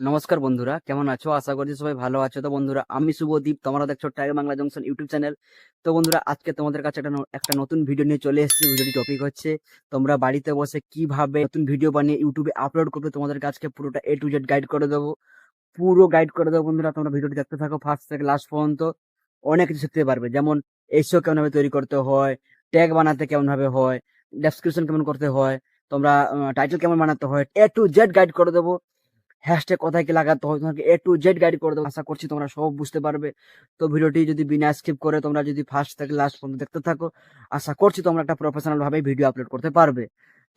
নমস্কার বন্ধুরা, কেমন আছো? আশা করছি সবাই ভালো আছো। তো বন্ধুরা, আমি শুভদীপ, তোমরা দেখছো tiger Bangla junction YouTube channel. তো বন্ধুরা, আজকে তোমাদের কাছে একটা নতুন ভিডিও নিয়ে চলে এসেছি। ভিডিওটি টপিক হচ্ছে তোমরা বাড়িতে বসে কিভাবে নতুন ভিডিও বানিয়ে ইউটিউবে আপলোড করবে। তোমাদের কাছে পুরোটা A to Z গাইড করে দেবো, পুরো গাইড করে দেবো। বন্ধুরা, তোমরা ভিডিওটি দেখতে থাকো ফার্স্ট থেকে লাস্ট পর্যন্ত। অনেক কিছু শিখতে পারবে, যেমন এসইও কেমন ভাবে তৈরি করতে হয়, ট্যাগ বানাতে কেমন ভাবে হয়, ডেসক্রিপশন কেমন করতে হয়, তোমরা টাইটেল কেমন বানাতে হয়, A to Z গাইড করে দেবো। হ্যাশট্যাগ কোথায় কি লাগাতে হয় তোমাকে A to Z গাইড করে দেবো। আশা করছি তোমরা সব বুঝতে পারবে। তো ভিডিওটি যদি বিনা স্কিপ করে তোমরা যদি ফার্স্ট থেকে লাস্ট পর্যন্ত দেখতে থাকো, আশা করছি তোমরা একটা প্রফেশনাল ভাবে ভিডিও আপলোড করতে পারবে।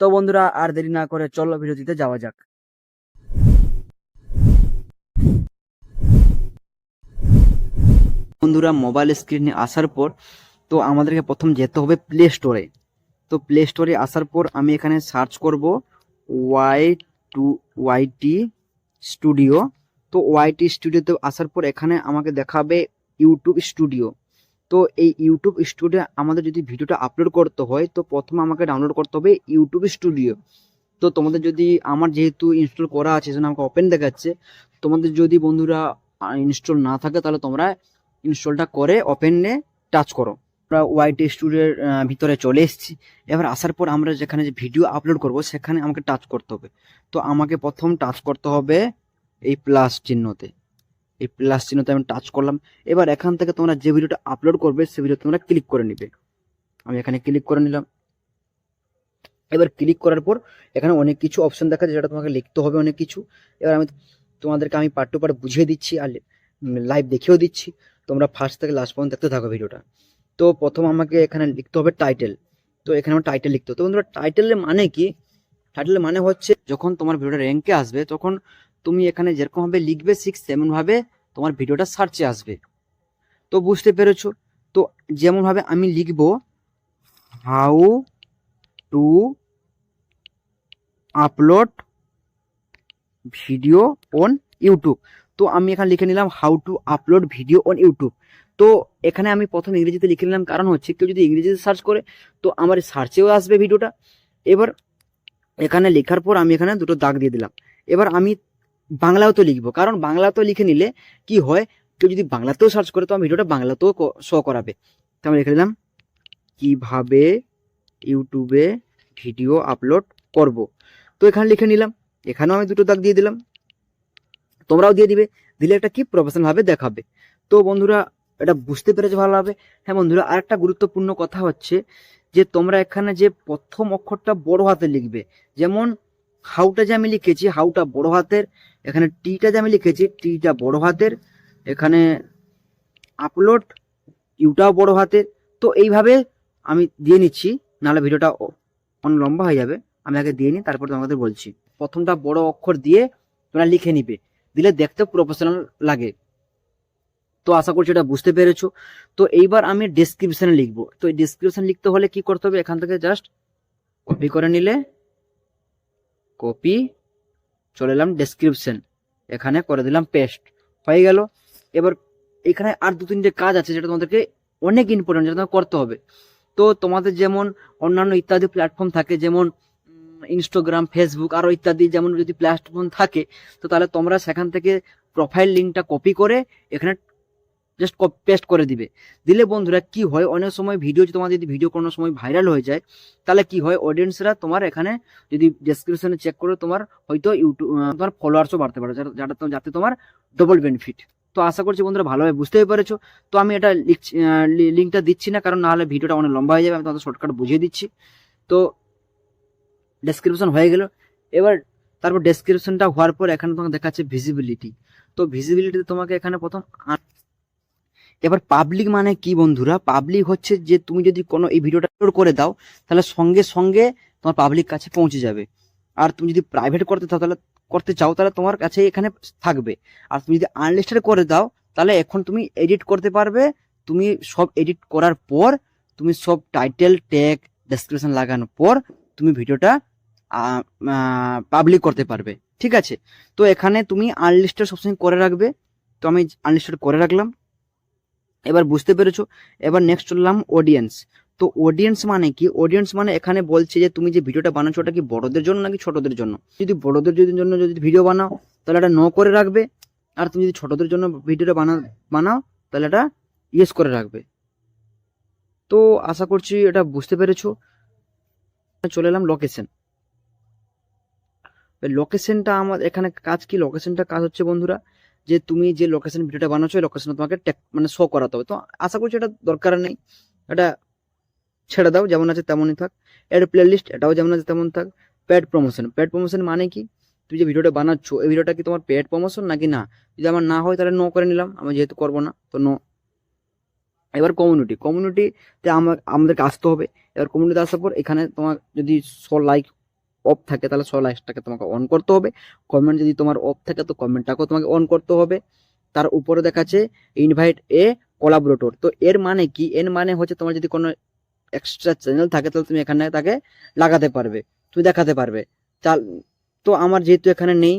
তো বন্ধুরা, আর দেরি না করে চলো ভিডিওটিতে যাওয়া যাক। বন্ধুরা, মোবাইল স্ক্রিনে আসার পর তো আমাদেরকে প্রথম যেতে হবে প্লে স্টোরে। তো প্লে স্টোরে আসার পর আমি এখানে সার্চ করব ওয়াইটি স্টুডিও। তো ওয়াইটি স্টুডিওতে আসার পর এখানে আমাকে দেখাবে ইউটিউব স্টুডিও। তো এই ইউটিউব স্টুডিও আমাদের যদি ভিডিওটা আপলোড করতে হয় তো প্রথমে আমাকে ডাউনলোড করতে হবে ইউটিউব স্টুডিও। তো তোমাদের যদি, আমার যেহেতু ইনস্টল করা আছে সেজন্য আমাকে ওপেন দেখাচ্ছে। তোমাদের যদি বন্ধুরা ইনস্টল না থাকে তাহলে তোমরা ইনস্টলটা করে ওপেনে টাচ করো। আমরা ওয়াইটি স্টুডিওর ভিতরে চলে এসেছি। এবার আসার পর আমরা যেখানে যে ভিডিও আপলোড করব সেখানে আমাকে টাচ করতে হবে। তো আমাকে প্রথম টাচ করতে হবে এই প্লাস চিহ্নতে। এই প্লাস চিহ্নতে আমি টাচ করলাম। এবার এখান থেকে তোমরা যে ভিডিওটা আপলোড করবে সেই ভিডিও তোমরা ক্লিক করে নিবে। আমি এখানে ক্লিক করে নিলাম। এবার ক্লিক করার পর এখানে অনেক কিছু অপশন দেখা যায় যেটা তোমাকে লিখতে হবে অনেক কিছু। এবার তোমাদেরকে আমি পার্ট টু পার্ট বুঝিয়ে দিচ্ছি আর লাইভ দেখিয়েও দিচ্ছি। তোমরা ফার্স্ট থেকে লাস্ট পর্যন্ত দেখতে থাকো ভিডিওটা। তো প্রথম আমাকে এখানে লিখতে হবে টাইটেল। তো এখানে আমার টাইটেল লিখতে হবে। তো বন্ধুরা, টাইটেলের মানে কি? টাইটেলের মানে হচ্ছে যখন তোমার ভিডিওটা র্যাঙ্কে আসবে তখন তুমি এখানে যেরকম ভাবে লিখবে ঠিক তেমন ভাবে তোমার ভিডিওটা সার্চে আসবে। তো বুঝতে পেরেছো? তো যেমন ভাবে আমি লিখবো how to upload video on YouTube. তো আমি এখানে লিখে নিলাম how to upload video on YouTube. তো এখানে আমি প্রথম ইংরেজিতে লিখে নিলাম, কারণ হচ্ছে কেউ যদি ইংরেজিতে সার্চ করে তো আমার সার্চেও আসবে ভিডিওটা। এবার এখানে লেখার পর আমি এখানে দুটো দাগ দিয়ে দিলাম। এবার আমি বাংলাও তো লিখবো, কারণ বাংলাতেও লিখে নিলে কি হয়, কেউ যদি বাংলাতেও সার্চ করে তো আমার ভিডিওটা বাংলাতেও শো করাবে। তো আমি লিখে দিলাম কিভাবে ইউটিউবে ভিডিও আপলোড করব। তো এখানে লিখে নিলাম। এখানেও আমি দুটো দাগ দিয়ে দিলাম, তোমরাও দিয়ে দিবে। দিলে একটা কি প্রফেশনাল ভাবে দেখাবে। তো বন্ধুরা, এটা বুঝতে পেরেছো ভালোভাবে? হ্যাঁ বন্ধুরা, আরেকটা গুরুত্বপূর্ণ কথা হচ্ছে যে তোমরা এখানে যে প্রথম অক্ষরটা বড় হাতে লিখবে। যেমন হাউটা যে আমি লিখেছি হাউটা বড় হাতের, এখানে টিটা যে আমি লিখেছি টিটা বড় হাতের, এখানে আপলোড ইউটাও বড় হাতের। তো এইভাবে আমি দিয়ে নিচ্ছি, নাহলে ভিডিওটা অনেক লম্বা হয়ে যাবে। আমি আগে দিয়ে নিই, তারপর তোমাদের বলছি। প্রথমটা বড় অক্ষর দিয়ে তোমরা লিখে নিবে, দিলে দেখতে প্রফেশনাল লাগে। তো আশা করছি এটা বুঝতে পেরেছো। তো এইবার আমি ডেসক্রিপশনে লিখবো। তো এই ডেসক্রিপশন লিখতে হলে কি করতে হবে, এখান থেকে জাস্ট কপি করে নিলে, কপি, চলে এলাম ডেসক্রিপশন, এখানে করে দিলাম পেস্ট, হয়ে গেল। এবার এখানে আর দু তিনটে কাজ আছে যেটা তোমাদেরকে অনেক ইম্পর্টেন্ট, যেটা তোমাকে করতে হবে। তো তোমাদের যেমন অন্যান্য ইত্যাদি প্ল্যাটফর্ম থাকে, যেমন ইনস্টাগ্রাম, ফেসবুক, আরো ইত্যাদি যেমন যদি প্ল্যাটফর্ম থাকে, তো তাহলে তোমরা সেখান থেকে প্রোফাইল লিঙ্কটা কপি করে এখানে জাস্ট পেস্ট করে দিবে। দিলে বন্ধুরা কি হয়, অনেক সময় ভিডিও তোমার যদি ভিডিও কোনো সময় ভাইরাল হয়ে যায় তাহলে কি হয়, অডিয়েন্সরা তোমার এখানে যদি ডেসক্রিপশনে চেক করে তোমার হয়তো ইউটিউব তোমার ফলোয়ার্সও বাড়তে পারে, যাতে তোমার ডবল বেনিফিট। তো আশা করছি বন্ধুরা ভালোভাবে বুঝতেই পেরেছো। তো আমি এটা লিঙ্কটা দিচ্ছি না, কারণ নাহলে ভিডিওটা অনেক লম্বা হয়ে যাবে। আমি তোমাদের শর্টকাট বুঝিয়ে দিচ্ছি। তো ডেসক্রিপশন হয়ে গেল। এবার তারপর ডেসক্রিপশনটা হওয়ার পর এখানে তোমাকে দেখাচ্ছে ভিজিবিলিটি। তো ভিজিবিলিটিতে তোমাকে এখানে প্রথম, এবার পাবলিক মানে কি বন্ধুরা? পাবলিক হচ্ছে যে তুমি যদি কোনো এই ভিডিওটা আপলোড করে দাও তাহলে সঙ্গে সঙ্গে তোমার পাবলিক কাছে পৌঁছে যাবে। আর তুমি যদি প্রাইভেট করতে চাও তাহলে তোমার কাছে এখানে থাকবে। আর তুমি যদি আনলিস্টেড করে দাও তাহলে এখন তুমি এডিট করতে পারবে। তুমি সব এডিট করার পর তুমি সব টাইটেল, ট্যাগ, ডেসক্রিপশন লাগানোর পর তুমি ভিডিওটা পাবলিক করতে পারবে। ঠিক আছে? তো এখানে তুমি আনলিস্টেড সবসময় করে রাখবে। তো আমি আনলিস্টেড করে রাখলাম। এবার বুঝতে পেরেছো? এবার নেক্সট চললাম অডিয়েন্স। তো অডিয়েন্স মানে কি? অডিয়েন্স মানে এখানে বলছে যে তুমি যে ভিডিওটা বানাচ্ছো ওটা কি বড়দের জন্য নাকি ছোটদের জন্য। যদি বড়দের জন্য যদি ভিডিও বানাও তাহলে এটা নো করে রাখবে। আর তুমি যদি ছোটদের জন্য ভিডিওটা বানাও তাহলে এটা ইয়েস করে রাখবে। তো আশা করছি এটা বুঝতে পেরেছো। চলে এলাম লোকেশন। লোকেশনটা আমার এখানে কাজ কি, লোকেশনটা কাজ হচ্ছে বন্ধুরা যে তুমি যে লোকেশন ভিডিওটা বানাচ্ছো লোকেশন তোমাকে মানে শো করাতে হবে। তো আশা করছি এটা দরকার নেই, এটা ছেড়ে দাও, যেমন আছে তেমনই থাক। এর প্লে লিস্ট এটাও যেমন আছে তেমন থাক। পেড প্রমোশন, পেড প্রমোশন মানে কি, তুমি যে ভিডিওটা বানাচ্ছো এই ভিডিওটা কি তোমার পেড প্রমোশন নাকি না। যদি আমার না হয় তাহলে নো করে নিলাম, আমি যেহেতু করবো না তো নো। এবার কমিউনিটিতে আমাদেরকে আসতে হবে। এবার কমিউনিটিতে আসার পর এখানে তোমার যদি 100 লাইক অফ থাকে তাহলে 100 লাইকটাকে তোমাকে অন করতে হবে। কমেন্ট যদি তোমার অফ থাকে তো কমেন্টটাকেও তোমাকে অন করতে হবে। তার উপরে দেখাচ্ছে ইনভাইট এ কোলাবোরেটর। তো এর মানে কি, এর মানে হচ্ছে তোমার যদি কোনো এক্সট্রা চ্যানেল থাকে তাহলে তুমি এখানে তাকে লাগাতে পারবে, তুমি দেখাতে পারবে। তো আমার যেহেতু এখানে নেই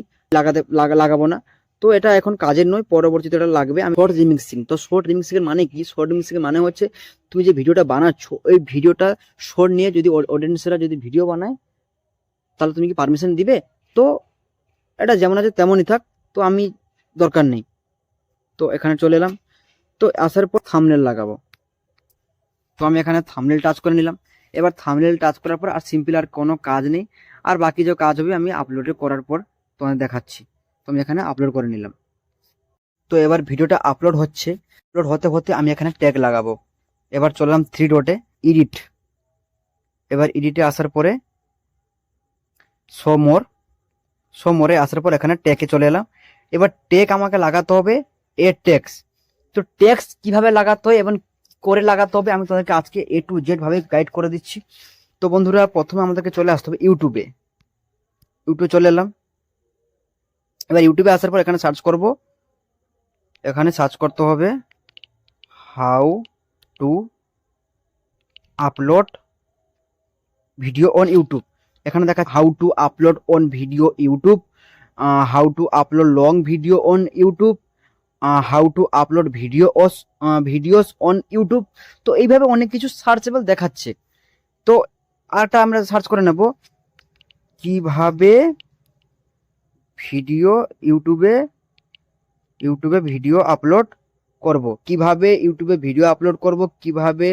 লাগাবো না, তো এটা এখন কাজের নয়, পরবর্তীতে এটা লাগবে। আমি শর্ট রিমিক্সিং, তো শর্ট রিমিক্সিং এর মানে কি, শর্ট রিমিক্সিং এর মানে হচ্ছে তুমি যে ভিডিওটা বানাচ্ছ ওই ভিডিওটা শর্ট নিয়ে যদি অডিয়েন্সরা যদি ভিডিও বানায় তাহলে তুমি কি পারমিশন দিবে। তো এটা যেমন আছে তেমনই থাক, তো আমি দরকার নেই। তো এখানে চলে এলাম, তো আসার পর থাম্বনেল লাগাবো। তো আমি এখানে থাম্বনেল টাচ করে নিলাম। এবার থাম্বনেল টাচ করার পর আর সিম্পল আর কোনো কাজ নেই। আর বাকি যে কাজ হবে আমি আপলোড করার পর তোমাদের দেখাচ্ছি। তো আমি এখানে আপলোড করে নিলাম। তো এবার ভিডিওটা আপলোড হচ্ছে, আপলোড হতে হতে আমি এখানে ট্যাগ লাগাবো। এবার চললাম 3 ডটে এডিট। এবার এডিটে আসার পরে শো মোরে আসার পর এখানে ট্যাগে চলে এলাম। এবার ট্যাগ আমাকে লাগাতে হবে এ ট্যাক্স। তো ট্যাক্স কিভাবে লাগাতে হয় এবং করে লাগাতে হবে আমি তোমাদেরকে আজকে A to Z ভাবে গাইড করে দিচ্ছি। তো বন্ধুরা প্রথমে আমাদেরকে চলে আসতে হবে ইউটিউবে চলে এলাম। এবার ইউটিউবে আসার পর এখানে সার্চ করব, এখানে সার্চ করতে হবে how to upload video on YouTube. এখানে দেখা how to upload on video YouTube, how to upload long video on YouTube, how to upload videos on YouTube. তো এইভাবে অনেক কিছু সার্চেবল দেখাচ্ছে। তো আরটা আমরা সার্চ করে নেব কিভাবে ভিডিও ইউটিউবে ভিডিও আপলোড করব, কিভাবে ইউটিউবে ভিডিও আপলোড করব, কিভাবে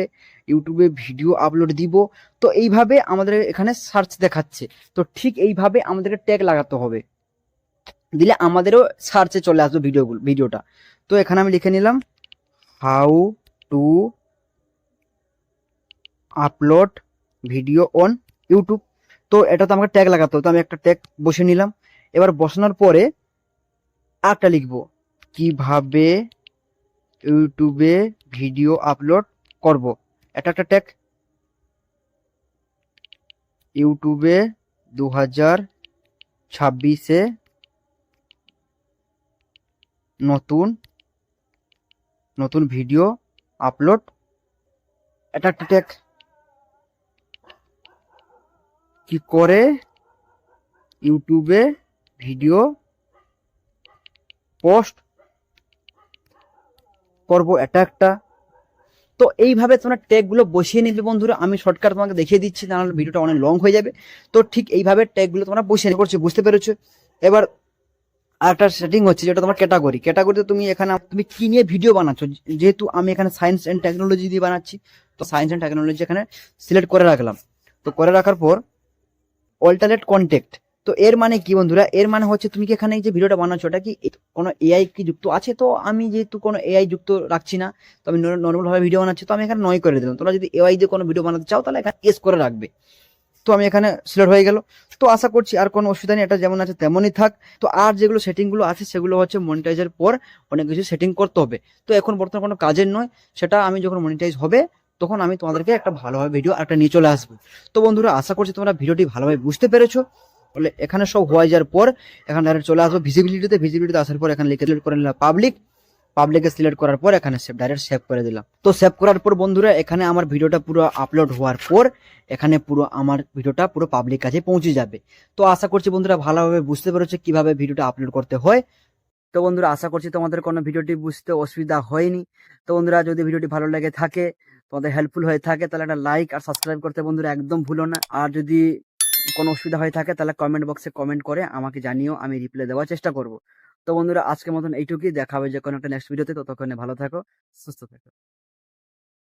ইউটিউবে ভিডিও আপলোড দিব। তো এইভাবে আমাদের এখানে সার্চ দেখাচ্ছে। তো ঠিক এইভাবে আমাদেরকে ট্যাগ লাগাতে হবে, দিলে আমাদেরও সার্চে চলে আসবে ভিডিওটা। তো এখানে আমি লিখে নিলাম how to upload video on YouTube. তো এটা তো আমাকে ট্যাগ লাগাতে হবে, তো আমি একটা ট্যাগ বসে নিলাম। এবার বসানোর পরে আরেকটা লিখবো কিভাবে ইউটিউবে ভিডিও আপলোড করব। এটা একটা ট্যাগ ইউটিউবে 2026-এ নতুন ভিডিও আপলোড। এটা একটা ট্যাগ কি করে ইউটিউবে ভিডিও পোস্ট করব, এটা একটা। তো এইভাবে তোমরা ট্যাগগুলো বসিয়ে নেবে বন্ধুরা। আমি শর্টকাট তোমাকে দেখিয়ে দিচ্ছি, নাহলে ভিডিওটা অনেক লং হয়ে যাবে। তো ঠিক এইভাবে ট্যাগগুলো তোমরা বসিয়ে নেবে, বুঝতে পেরেছো। এবার আরেকটা সেটিং হচ্ছে যেটা তোমার ক্যাটাগরিতে তুমি এখানে তুমি কি নিয়ে ভিডিও বানাচ্ছ। যেহেতু আমি এখানে সায়েন্স অ্যান্ড টেকনোলজি দিয়ে বানাচ্ছি, তো সায়েন্স অ্যান্ড টেকনোলজি এখানে সিলেক্ট করে রাখলাম। তো করে রাখার পর অল্টারনেট কন্টেক্ট। তো এর মানে কি বন্ধুরা, এর মানে হচ্ছে তুমি কি এখানে যে ভিডিওটা বানাচ্ছো ওটা কি কোনো এআই কি যুক্ত আছে। তো আমি যেহেতু কোনো এআই যুক্ত রাখছি না, তো আমি নর্মাল ভাবে ভিডিও বানাচ্ছি, তো আমি এখানে নয় করে দিলাম। তোমরা যদি এআই দিয়ে কোনো ভিডিও বানাতে চাও তাহলে এখানে এস করে রাখবে। তো আমি এখানে সিলেক্ট হয়ে গেল। তো আশা করছি আর কোনো অসুবিধা নেই, এটা যেমন আছে তেমনই থাক। তো আর যেগুলো সেটিংগুলো আছে সেগুলো হচ্ছে মনিটাইজের পর অনেক কিছু সেটিং করতে হবে। তো এখন বর্তমানে কোনো কাজের নয়, সেটা আমি যখন মনিটাইজ হবে তখন আমি তোমাদেরকে একটা ভালোভাবে ভিডিও একটা নিয়ে চলে আসবো। তো বন্ধুরা আশা করছি তোমরা ভিডিওটি ভালোভাবে বুঝতে পেরেছো। বলে এখানে সব হয়ে যাওয়ার পর এখানে ডাইরেক্ট চলে আসবো ভিজিবিলিটিতে আসার পর এখানে লিখে সিলেক্ট করে নিলাম পাবলিকে সিলেক্ট করার পর এখানে ডাইরেক্ট সেভ করে দিলাম। তো সেভ করার পর বন্ধুরা এখানে আমার ভিডিওটা পুরো আপলোড হওয়ার পর এখানে পুরো আমার ভিডিওটা পুরো পাবলিক কাছে পৌঁছে যাবে। তো আশা করছি বন্ধুরা ভালোভাবে বুঝতে পেরেছো কিভাবে ভিডিওটা আপলোড করতে হয়। তো বন্ধুরা আশা করছি তোমাদের কোনো ভিডিওটি বুঝতে অসুবিধা হয়নি। তো বন্ধুরা যদি ভিডিওটি ভালো লেগে থাকে, তোমাদের হেল্পফুল হয়ে থাকে, তাহলে একটা লাইক আর সাবস্ক্রাইব করতে বন্ধুরা একদম ভুলো না। আর যদি কোনো অসুবিধা হয়ে থাকে তাহলে কমেন্ট বক্সে কমেন্ট করে আমাকে জানিও, আমি রিপ্লাই দেওয়ার চেষ্টা করব। তো বন্ধুরা আজকের মতন এইটুকুই, দেখা হবে যে কোনো একটা নেক্সট ভিডিওতে। ততক্ষণে ভালো থাকো, সুস্থ থাকো।